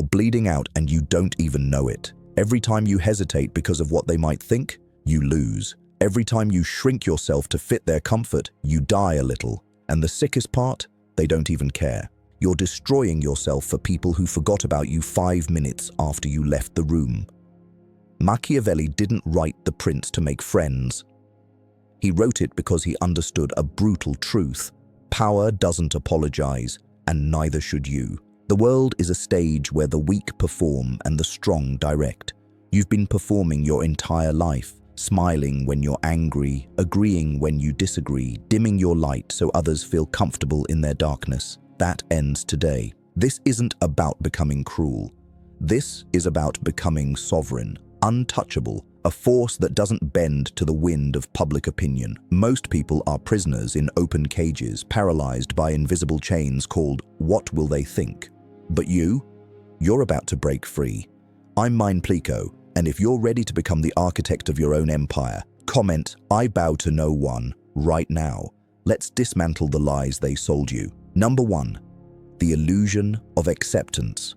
You're bleeding out and you don't even know it. Every time you hesitate because of what they might think, you lose. Every time you shrink yourself to fit their comfort, you die a little. And the sickest part? They don't even care. You're destroying yourself for people who forgot about you 5 minutes after you left the room. Machiavelli didn't write The Prince to make friends. He wrote it because he understood a brutal truth. Power doesn't apologize, and neither should you. The world is a stage where the weak perform and the strong direct. You've been performing your entire life, smiling when you're angry, agreeing when you disagree, dimming your light so others feel comfortable in their darkness. That ends today. This isn't about becoming cruel. This is about becoming sovereign, untouchable, a force that doesn't bend to the wind of public opinion. Most people are prisoners in open cages, paralyzed by invisible chains called "what will they think?" But you're about to break free. I'm Plico, and if you're ready to become the architect of your own empire, comment "I bow to no one" right now. Let's dismantle the lies they sold you. Number 1. The illusion of acceptance.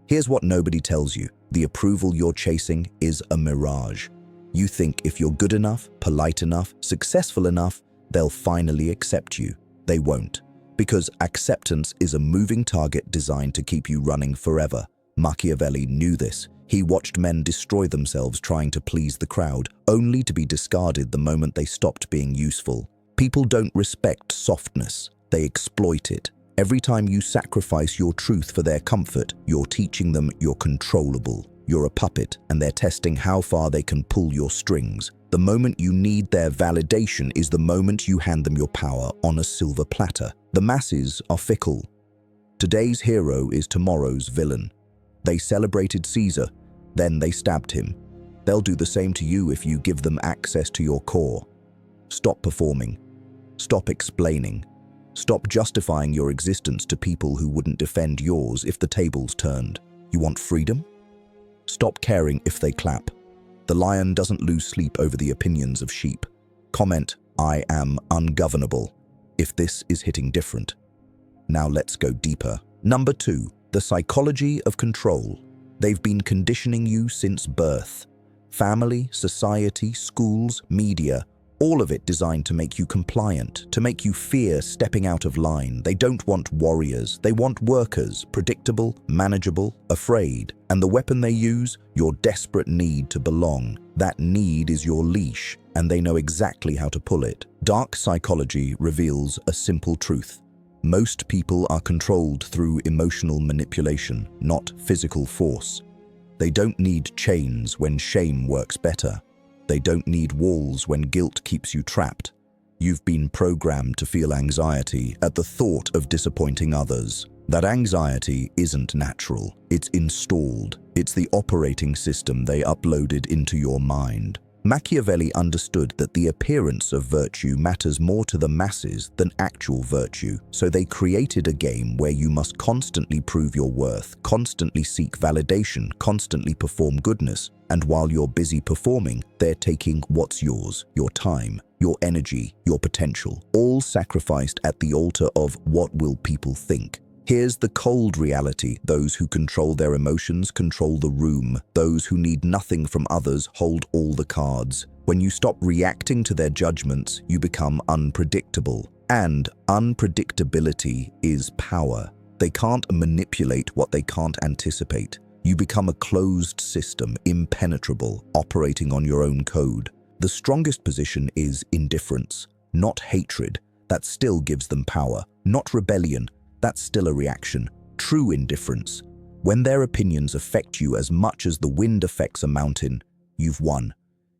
Here's what nobody tells you. The approval you're chasing is a mirage. You think if you're good enough, polite enough, successful enough, they'll finally accept you. They won't. Because acceptance is a moving target designed to keep you running forever. Machiavelli knew this. He watched men destroy themselves trying to please the crowd, only to be discarded the moment they stopped being useful. People don't respect softness, they exploit it. Every time you sacrifice your truth for their comfort, you're teaching them you're controllable. You're a puppet, and they're testing how far they can pull your strings. The moment you need their validation is the moment you hand them your power on a silver platter. The masses are fickle. Today's hero is tomorrow's villain. They celebrated Caesar, then they stabbed him. They'll do the same to you if you give them access to your core. Stop performing. Stop explaining. Stop justifying your existence to people who wouldn't defend yours if the tables turned. You want freedom? Stop caring if they clap. The lion doesn't lose sleep over the opinions of sheep. Comment, "I am ungovernable," if this is hitting different. Now let's go deeper. Number 2, the psychology of control. They've been conditioning you since birth. Family, society, schools, media, all of it designed to make you compliant, to make you fear stepping out of line. They don't want warriors, they want workers, predictable, manageable, afraid. And the weapon they use? Your desperate need to belong. That need is your leash, and they know exactly how to pull it. Dark psychology reveals a simple truth. Most people are controlled through emotional manipulation, not physical force. They don't need chains when shame works better. They don't need walls when guilt keeps you trapped. You've been programmed to feel anxiety at the thought of disappointing others. That anxiety isn't natural, it's installed. It's the operating system they uploaded into your mind. Machiavelli understood that the appearance of virtue matters more to the masses than actual virtue, so they created a game where you must constantly prove your worth, constantly seek validation, constantly perform goodness, and while you're busy performing, they're taking what's yours, your time, your energy, your potential, all sacrificed at the altar of "what will people think?" Here's the cold reality. Those who control their emotions control the room. Those who need nothing from others hold all the cards. When you stop reacting to their judgments, you become unpredictable. And unpredictability is power. They can't manipulate what they can't anticipate. You become a closed system, impenetrable, operating on your own code. The strongest position is indifference, not hatred. That still gives them power, not rebellion. That's still a reaction. True indifference. When their opinions affect you as much as the wind affects a mountain, you've won.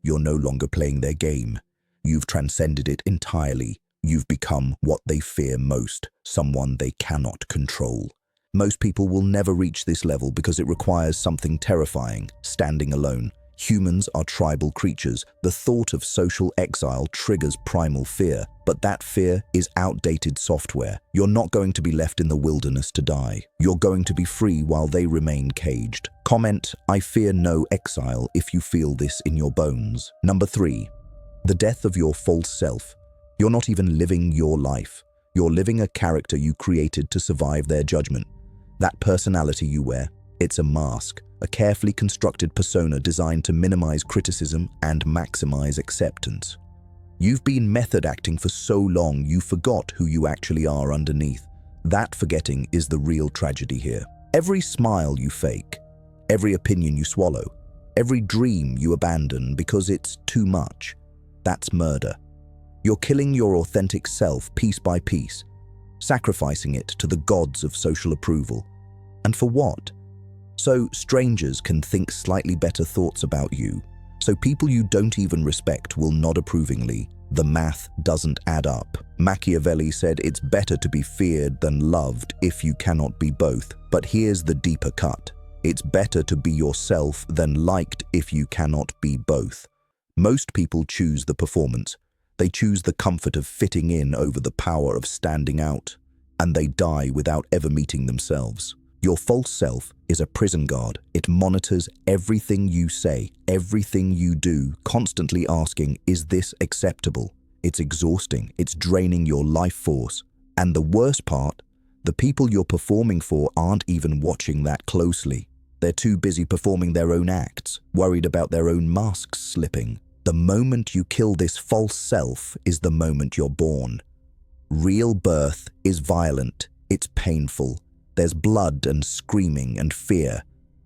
You're no longer playing their game. You've transcended it entirely. You've become what they fear most, someone they cannot control. Most people will never reach this level because it requires something terrifying, standing alone. Humans are tribal creatures. The thought of social exile triggers primal fear, but that fear is outdated software. You're not going to be left in the wilderness to die. You're going to be free while they remain caged. Comment, "I fear no exile," if you feel this in your bones. Number 3, the death of your false self. You're not even living your life. You're living a character you created to survive their judgment. That personality you wear, it's a mask, a carefully constructed persona designed to minimize criticism and maximize acceptance. You've been method acting for so long you forgot who you actually are underneath. That forgetting is the real tragedy here. Every smile you fake, every opinion you swallow, every dream you abandon because it's too much, that's murder. You're killing your authentic self piece by piece, sacrificing it to the gods of social approval. And for what? So strangers can think slightly better thoughts about you, so people you don't even respect will nod approvingly. The math doesn't add up. Machiavelli said it's better to be feared than loved if you cannot be both. But here's the deeper cut. It's better to be yourself than liked if you cannot be both. Most people choose the performance. They choose the comfort of fitting in over the power of standing out, and they die without ever meeting themselves. Your false self is a prison guard. It monitors everything you say, everything you do, constantly asking, is this acceptable? It's exhausting. It's draining your life force. And the worst part, the people you're performing for aren't even watching that closely. They're too busy performing their own acts, worried about their own masks slipping. The moment you kill this false self is the moment you're born. Real birth is violent. It's painful. There's blood and screaming and fear.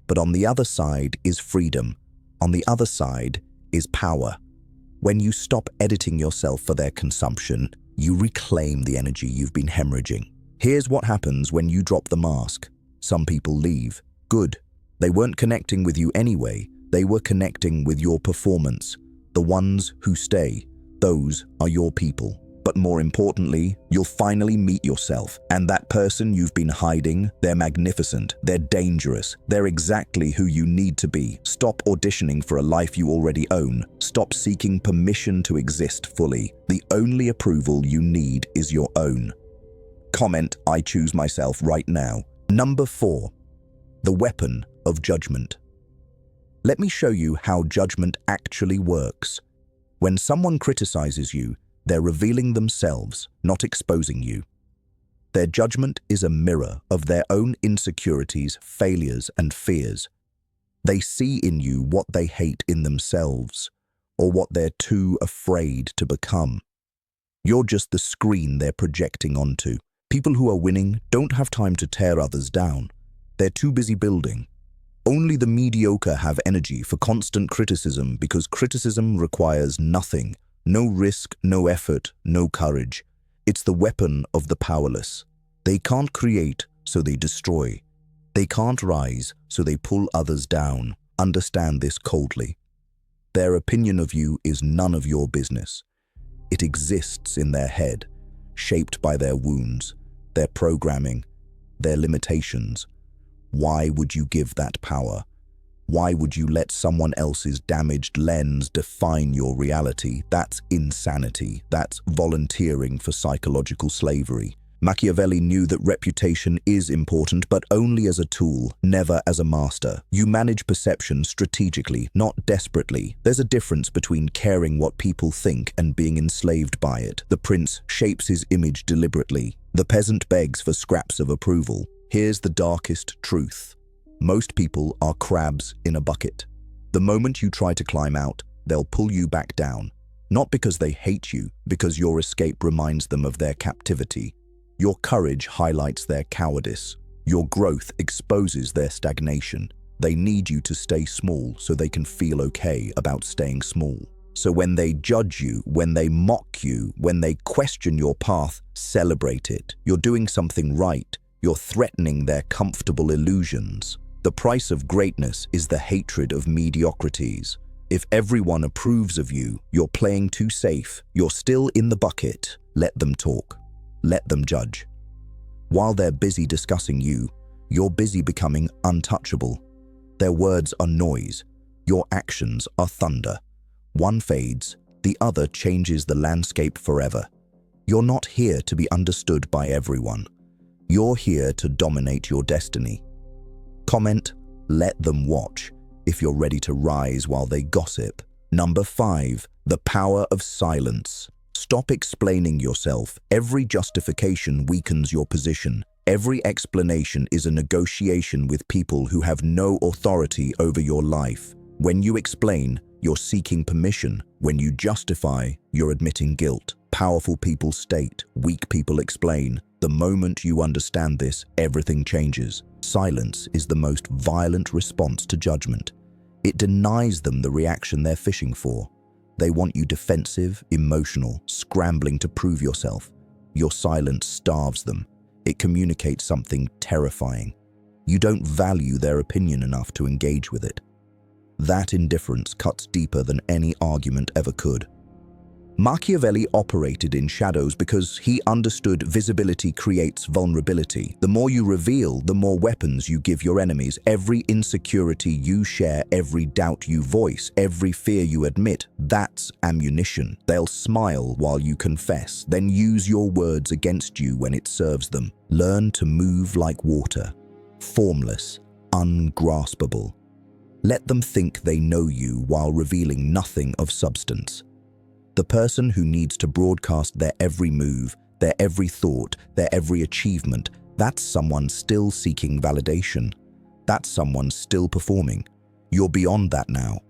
But on the other side is freedom. On the other side is power. When you stop editing yourself for their consumption, you reclaim the energy you've been hemorrhaging. Here's what happens when you drop the mask. Some people leave. Good. They weren't connecting with you anyway. They were connecting with your performance. The ones who stay, those are your people. But more importantly, you'll finally meet yourself. And that person you've been hiding, they're magnificent, they're dangerous, they're exactly who you need to be. Stop auditioning for a life you already own. Stop seeking permission to exist fully. The only approval you need is your own. Comment, I choose myself right now. Number 4, the weapon of judgment. Let me show you how judgment actually works. When someone criticizes you, they're revealing themselves, not exposing you. Their judgment is a mirror of their own insecurities, failures, and fears. They see in you what they hate in themselves, or what they're too afraid to become. You're just the screen they're projecting onto. People who are winning don't have time to tear others down. They're too busy building. Only the mediocre have energy for constant criticism because criticism requires nothing. No risk, no effort, no courage. It's the weapon of the powerless. They can't create, so they destroy. They can't rise, so they pull others down. Understand this coldly. Their opinion of you is none of your business. It exists in their head, shaped by their wounds, their programming, their limitations. Why would you give that power? Why would you let someone else's damaged lens define your reality? That's insanity. That's volunteering for psychological slavery. Machiavelli knew that reputation is important, but only as a tool, never as a master. You manage perception strategically, not desperately. There's a difference between caring what people think and being enslaved by it. The prince shapes his image deliberately. The peasant begs for scraps of approval. Here's the darkest truth. Most people are crabs in a bucket. The moment you try to climb out, they'll pull you back down. Not because they hate you, because your escape reminds them of their captivity. Your courage highlights their cowardice. Your growth exposes their stagnation. They need you to stay small so they can feel okay about staying small. So when they judge you, when they mock you, when they question your path, celebrate it. You're doing something right. You're threatening their comfortable illusions. The price of greatness is the hatred of mediocrities. If everyone approves of you, you're playing too safe. You're still in the bucket. Let them talk. Let them judge. While they're busy discussing you, you're busy becoming untouchable. Their words are noise. Your actions are thunder. One fades, the other changes the landscape forever. You're not here to be understood by everyone. You're here to dominate your destiny. Comment, let them watch, if you're ready to rise while they gossip. Number 5, the power of silence. Stop explaining yourself. Every justification weakens your position. Every explanation is a negotiation with people who have no authority over your life. When you explain, you're seeking permission. When you justify, you're admitting guilt. Powerful people state, weak people explain. The moment you understand this, everything changes. Silence is the most violent response to judgment. It denies them the reaction they're fishing for. They want you defensive, emotional, scrambling to prove yourself. Your silence starves them. It communicates something terrifying. You don't value their opinion enough to engage with it. That indifference cuts deeper than any argument ever could. Machiavelli operated in shadows because he understood visibility creates vulnerability. The more you reveal, the more weapons you give your enemies. Every insecurity you share, every doubt you voice, every fear you admit, that's ammunition. They'll smile while you confess, then use your words against you when it serves them. Learn to move like water, formless, ungraspable. Let them think they know you while revealing nothing of substance. The person who needs to broadcast their every move, their every thought, their every achievement, that's someone still seeking validation. That's someone still performing. You're beyond that now.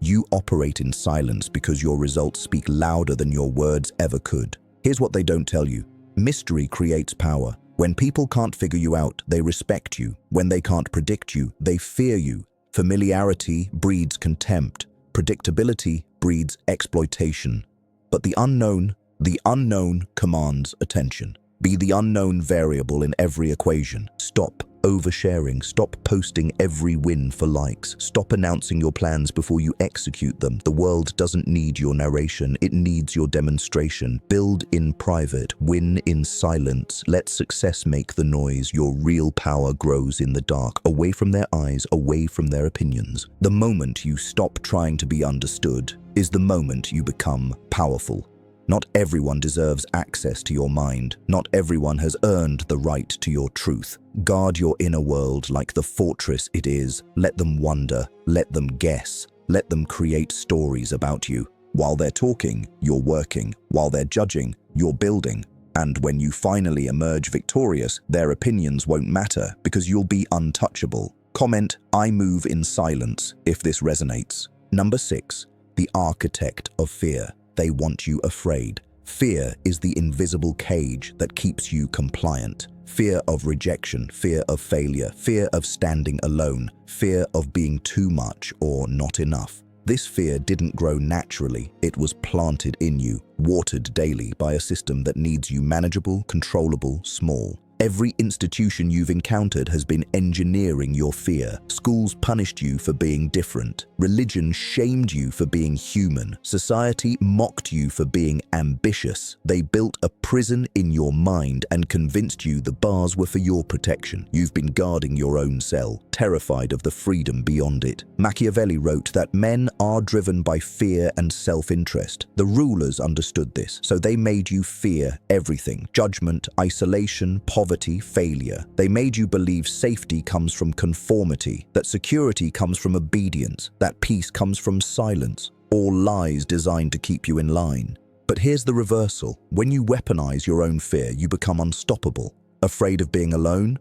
You operate in silence because your results speak louder than your words ever could. Here's what they don't tell you. Mystery creates power. When people can't figure you out, they respect you. When they can't predict you, they fear you. Familiarity breeds contempt. Predictability breeds exploitation. But the unknown commands attention. Be the unknown variable in every equation. Stop oversharing. Stop posting every win for likes. Stop announcing your plans before you execute them. The world doesn't need your narration. It needs your demonstration. Build in private. Win in silence. Let success make the noise. Your real power grows in the dark, away from their eyes, away from their opinions. The moment you stop trying to be understood is the moment you become powerful. Not everyone deserves access to your mind. Not everyone has earned the right to your truth. Guard your inner world like the fortress it is. Let them wonder. Let them guess. Let them create stories about you. While they're talking, you're working. While they're judging, you're building. And when you finally emerge victorious, their opinions won't matter because you'll be untouchable. Comment, I move in silence, if this resonates. Number 6. The architect of fear. They want you afraid. Fear is the invisible cage that keeps you compliant. Fear of rejection, fear of failure, fear of standing alone, fear of being too much or not enough. This fear didn't grow naturally. It was planted in you, watered daily by a system that needs you manageable, controllable, small. Every institution you've encountered has been engineering your fear. Schools punished you for being different. Religion shamed you for being human. Society mocked you for being ambitious. They built a prison in your mind and convinced you the bars were for your protection. You've been guarding your own cell, terrified of the freedom beyond it. Machiavelli wrote that men are driven by fear and self-interest. The rulers understood this, so they made you fear everything: judgment, isolation, poverty, failure. They made you believe safety comes from conformity, that security comes from obedience, that peace comes from silence. All lies designed to keep you in line. But here's the reversal. When you weaponize your own fear, you become unstoppable. Afraid of being alone?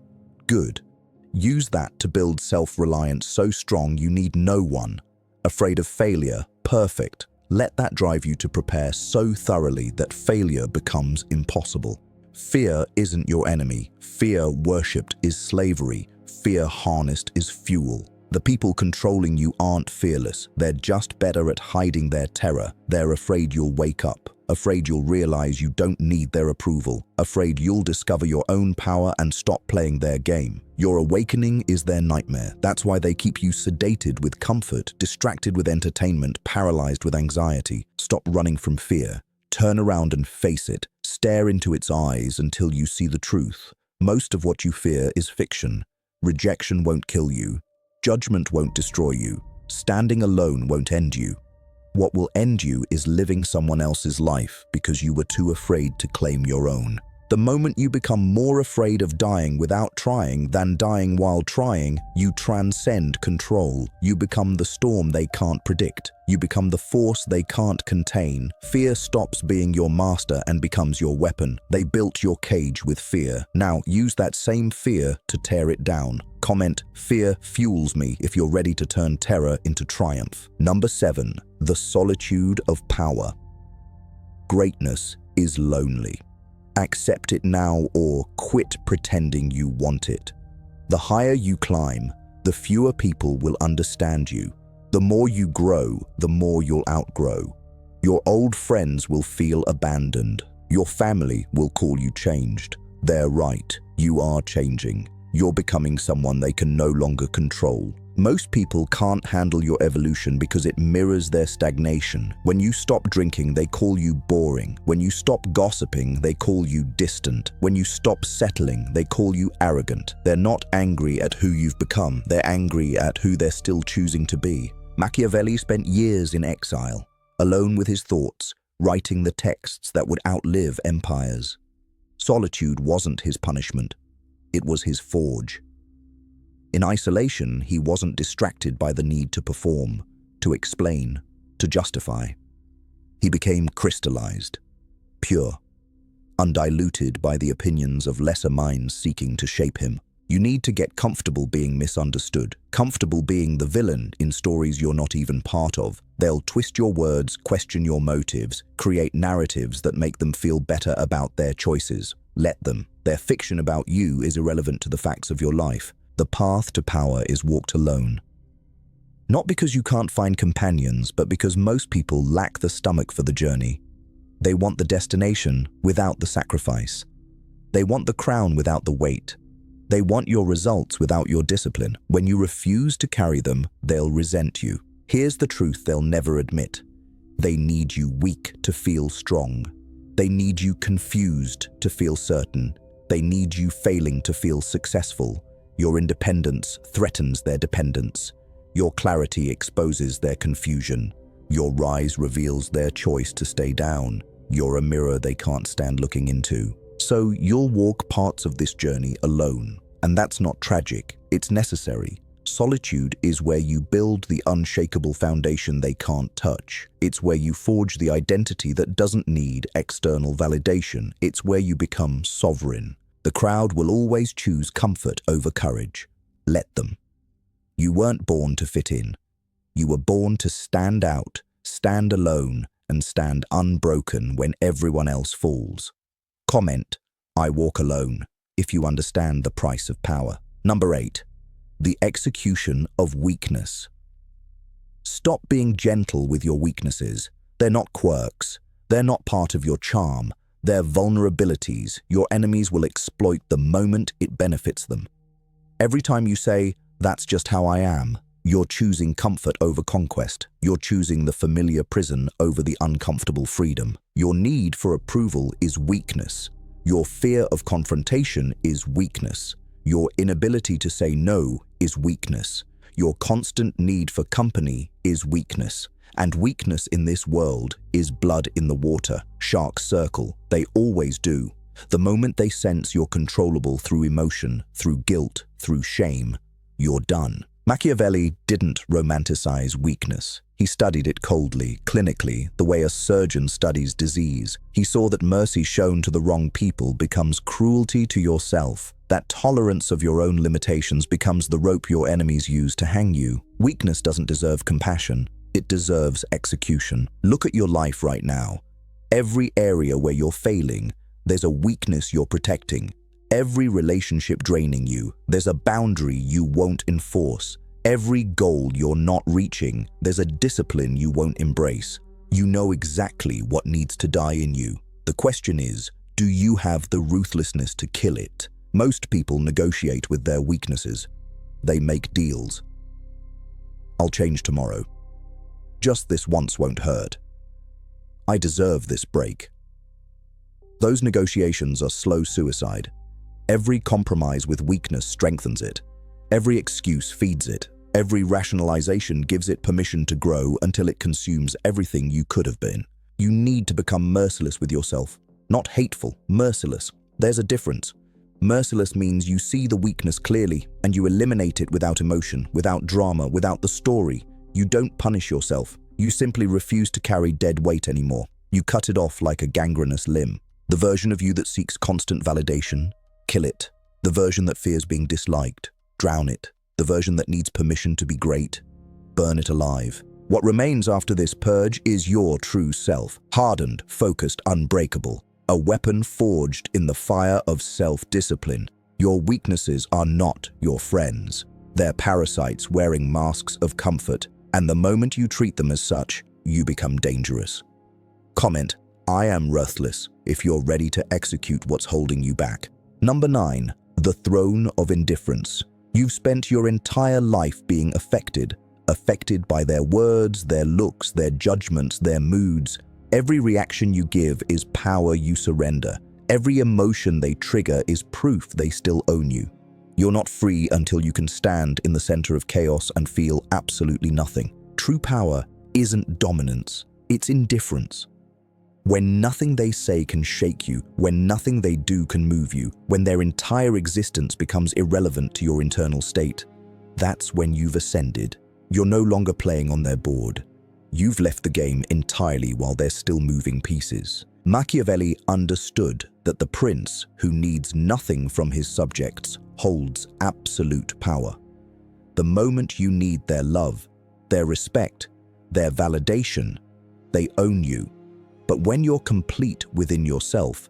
Good. Use that to build self-reliance so strong you need no one. Afraid of failure? Perfect. Let that drive you to prepare so thoroughly that failure becomes impossible. Fear isn't your enemy. Fear worshipped is slavery. Fear harnessed is fuel. The people controlling you aren't fearless. They're just better at hiding their terror. They're afraid you'll wake up. Afraid you'll realize you don't need their approval. Afraid you'll discover your own power and stop playing their game. Your awakening is their nightmare. That's why they keep you sedated with comfort, distracted with entertainment, paralyzed with anxiety. Stop running from fear. Turn around and face it. Stare into its eyes until you see the truth. Most of what you fear is fiction. Rejection won't kill you. Judgment won't destroy you. Standing alone won't end you. What will end you is living someone else's life because you were too afraid to claim your own. The moment you become more afraid of dying without trying than dying while trying, you transcend control. You become the storm they can't predict. You become the force they can't contain. Fear stops being your master and becomes your weapon. They built your cage with fear. Now use that same fear to tear it down. Comment, "Fear fuels me," if you're ready to turn terror into triumph. Number 7, the solitude of power. Greatness is lonely. Accept it now or quit pretending you want it. The higher you climb, the fewer people will understand you. The more you grow, the more you'll outgrow. Your old friends will feel abandoned. Your family will call you changed. They're right, you are changing. You're becoming someone they can no longer control. Most people can't handle your evolution because it mirrors their stagnation. When you stop drinking, they call you boring. When you stop gossiping, they call you distant. When you stop settling, they call you arrogant. They're not angry at who you've become. They're angry at who they're still choosing to be. Machiavelli spent years in exile, alone with his thoughts, writing the texts that would outlive empires. Solitude wasn't his punishment. It was his forge. In isolation, he wasn't distracted by the need to perform, to explain, to justify. He became crystallized, pure, undiluted by the opinions of lesser minds seeking to shape him. You need to get comfortable being misunderstood, comfortable being the villain in stories you're not even part of. They'll twist your words, question your motives, create narratives that make them feel better about their choices. Let them. Their fiction about you is irrelevant to the facts of your life. The path to power is walked alone. Not because you can't find companions, but because most people lack the stomach for the journey. They want the destination without the sacrifice. They want the crown without the weight. They want your results without your discipline. When you refuse to carry them, they'll resent you. Here's the truth they'll never admit. They need you weak to feel strong. They need you confused to feel certain. They need you failing to feel successful. Your independence threatens their dependence. Your clarity exposes their confusion. Your rise reveals their choice to stay down. You're a mirror they can't stand looking into. So you'll walk parts of this journey alone. And that's not tragic, it's necessary. Solitude is where you build the unshakable foundation they can't touch. It's where you forge the identity that doesn't need external validation. It's where you become sovereign. The crowd will always choose comfort over courage. Let them. You weren't born to fit in. You were born to stand out, stand alone, and stand unbroken when everyone else falls. Comment, "I walk alone," if you understand the price of power. Number 8. The execution of weakness. Stop being gentle with your weaknesses. They're not quirks. They're not part of your charm. They're vulnerabilities your enemies will exploit the moment it benefits them. Every time you say, "That's just how I am," you're choosing comfort over conquest. You're choosing the familiar prison over the uncomfortable freedom. Your need for approval is weakness. Your fear of confrontation is weakness. Your inability to say no is weakness. Your constant need for company is weakness. And weakness in this world is blood in the water. Sharks circle. They always do. The moment they sense you're controllable through emotion, through guilt, through shame, you're done. Machiavelli didn't romanticize weakness. He studied it coldly, clinically, the way a surgeon studies disease. He saw that mercy shown to the wrong people becomes cruelty to yourself. That tolerance of your own limitations becomes the rope your enemies use to hang you. Weakness doesn't deserve compassion. It deserves execution. Look at your life right now. Every area where you're failing, there's a weakness you're protecting. Every relationship draining you, there's a boundary you won't enforce. Every goal you're not reaching, there's a discipline you won't embrace. You know exactly what needs to die in you. The question is, do you have the ruthlessness to kill it? Most people negotiate with their weaknesses. They make deals. "I'll change tomorrow. Just this once won't hurt. I deserve this break." Those negotiations are slow suicide. Every compromise with weakness strengthens it. Every excuse feeds it. Every rationalization gives it permission to grow until it consumes everything you could have been. You need to become merciless with yourself. Not hateful, merciless. There's a difference. Merciless means you see the weakness clearly and you eliminate it without emotion, without drama, without the story. You don't punish yourself. You simply refuse to carry dead weight anymore. You cut it off like a gangrenous limb. The version of you that seeks constant validation, kill it. The version that fears being disliked, drown it. The version that needs permission to be great, burn it alive. What remains after this purge is your true self, hardened, focused, unbreakable. A weapon forged in the fire of self-discipline. Your weaknesses are not your friends. They're parasites wearing masks of comfort, and the moment you treat them as such, you become dangerous. Comment, I am ruthless, if you're ready to execute what's holding you back. Number 9, the throne of indifference. You've spent your entire life being affected by their words, their looks, their judgments, their moods. Every reaction you give is power you surrender. Every emotion they trigger is proof they still own you. You're not free until you can stand in the center of chaos and feel absolutely nothing. True power isn't dominance, it's indifference. When nothing they say can shake you, when nothing they do can move you, when their entire existence becomes irrelevant to your internal state, that's when you've ascended. You're no longer playing on their board. You've left the game entirely while they're still moving pieces. Machiavelli understood that the prince who needs nothing from his subjects holds absolute power. The moment you need their love, their respect, their validation, they own you. But when you're complete within yourself,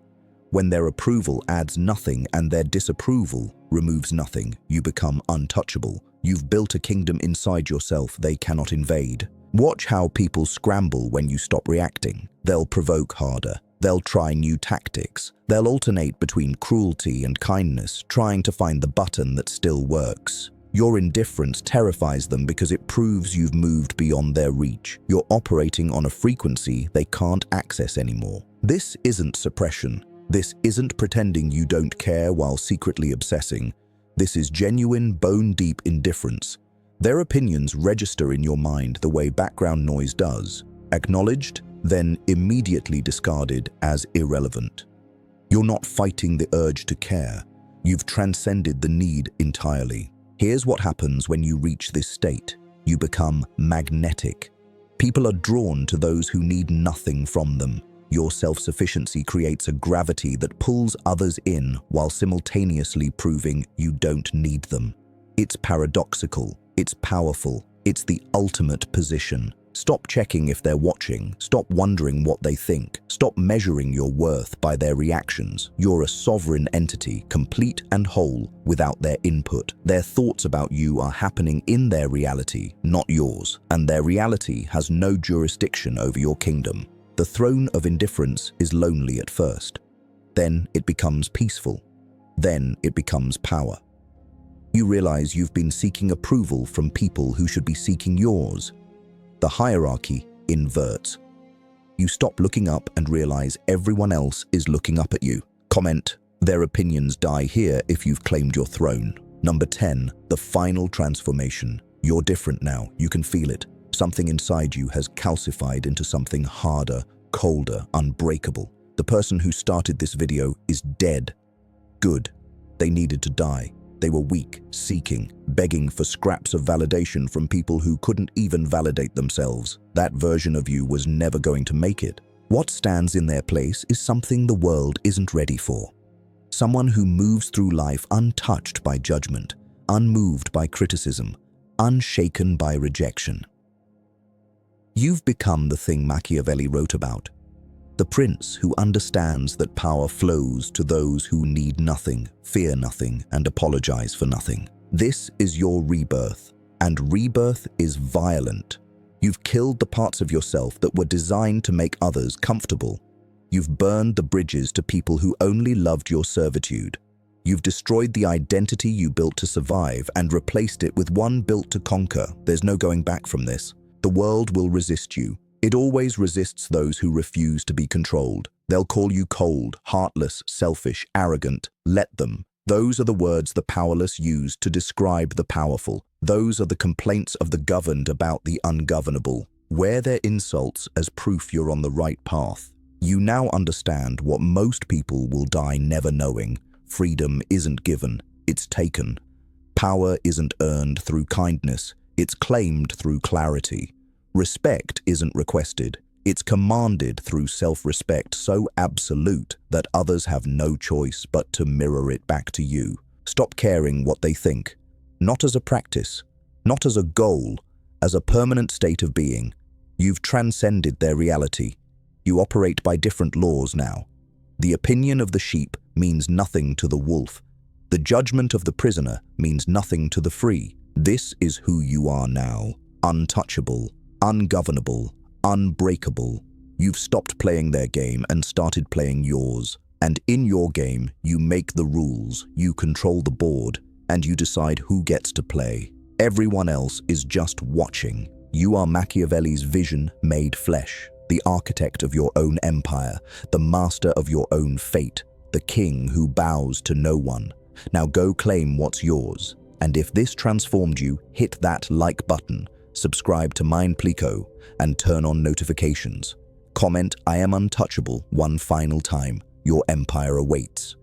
when their approval adds nothing and their disapproval removes nothing, you become untouchable. You've built a kingdom inside yourself they cannot invade. Watch how people scramble when you stop reacting. They'll provoke harder. They'll try new tactics. They'll alternate between cruelty and kindness, trying to find the button that still works. Your indifference terrifies them because it proves you've moved beyond their reach. You're operating on a frequency they can't access anymore. This isn't suppression. This isn't pretending you don't care while secretly obsessing. This is genuine, bone-deep indifference. Their opinions register in your mind the way background noise does, acknowledged, then immediately discarded as irrelevant. You're not fighting the urge to care. You've transcended the need entirely. Here's what happens when you reach this state. You become magnetic. People are drawn to those who need nothing from them. Your self-sufficiency creates a gravity that pulls others in while simultaneously proving you don't need them. It's paradoxical. It's powerful. It's the ultimate position. Stop checking if they're watching. Stop wondering what they think. Stop measuring your worth by their reactions. You're a sovereign entity, complete and whole, without their input. Their thoughts about you are happening in their reality, not yours, and their reality has no jurisdiction over your kingdom. The throne of indifference is lonely at first. Then it becomes peaceful. Then it becomes power. You realize you've been seeking approval from people who should be seeking yours. The hierarchy inverts. You stop looking up and realize everyone else is looking up at you. Comment, their opinions die here if you've claimed your throne. Number 10, the final transformation. You're different now, you can feel it. Something inside you has calcified into something harder, colder, unbreakable. The person who started this video is dead. Good. They needed to die. They were weak, seeking, begging for scraps of validation from people who couldn't even validate themselves. That version of you was never going to make it. What stands in their place is something the world isn't ready for. Someone who moves through life untouched by judgment, unmoved by criticism, unshaken by rejection. You've become the thing Machiavelli wrote about. The prince who understands that power flows to those who need nothing, fear nothing, and apologize for nothing. This is your rebirth, and rebirth is violent. You've killed the parts of yourself that were designed to make others comfortable. You've burned the bridges to people who only loved your servitude. You've destroyed the identity you built to survive and replaced it with one built to conquer. There's no going back from this. The world will resist you. It always resists those who refuse to be controlled. They'll call you cold, heartless, selfish, arrogant. Let them. Those are the words the powerless use to describe the powerful. Those are the complaints of the governed about the ungovernable. Wear their insults as proof you're on the right path. You now understand what most people will die never knowing. Freedom isn't given, it's taken. Power isn't earned through kindness, it's claimed through clarity. Respect isn't requested. It's commanded through self-respect so absolute that others have no choice but to mirror it back to you. Stop caring what they think. Not as a practice, not as a goal, as a permanent state of being. You've transcended their reality. You operate by different laws now. The opinion of the sheep means nothing to the wolf. The judgment of the prisoner means nothing to the free. This is who you are now. Untouchable, ungovernable, unbreakable. You've stopped playing their game and started playing yours. And in your game, you make the rules, you control the board, and you decide who gets to play. Everyone else is just watching. You are Machiavelli's vision made flesh, the architect of your own empire, the master of your own fate, the king who bows to no one. Now go claim what's yours. And if this transformed you, hit that like button, subscribe to Mind Plico, and turn on notifications. Comment, "I am untouchable," one final time. Your empire awaits.